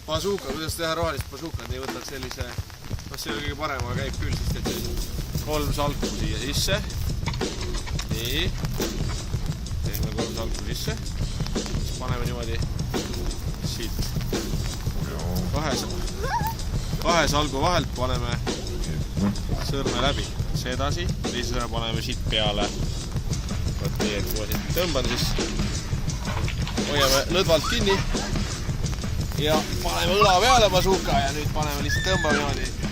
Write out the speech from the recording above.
Bazooka, kuidas teha rohelist bazookat, nii võtad sellise, see on kõige parem, aga käib küll, sest et 3 salku siia sisse. Nii. Teeme 3 salku sisse. Siis paneme niimoodi siit 2 salgu vahelt paneme sõrme läbi. Sedasi, teise sõrme paneme siit peale. Tõmban siis, hoiame lõdvalt kinni ja paneme õla peale bazooka ja nüüd paneme lihtsalt tõmbame niimoodi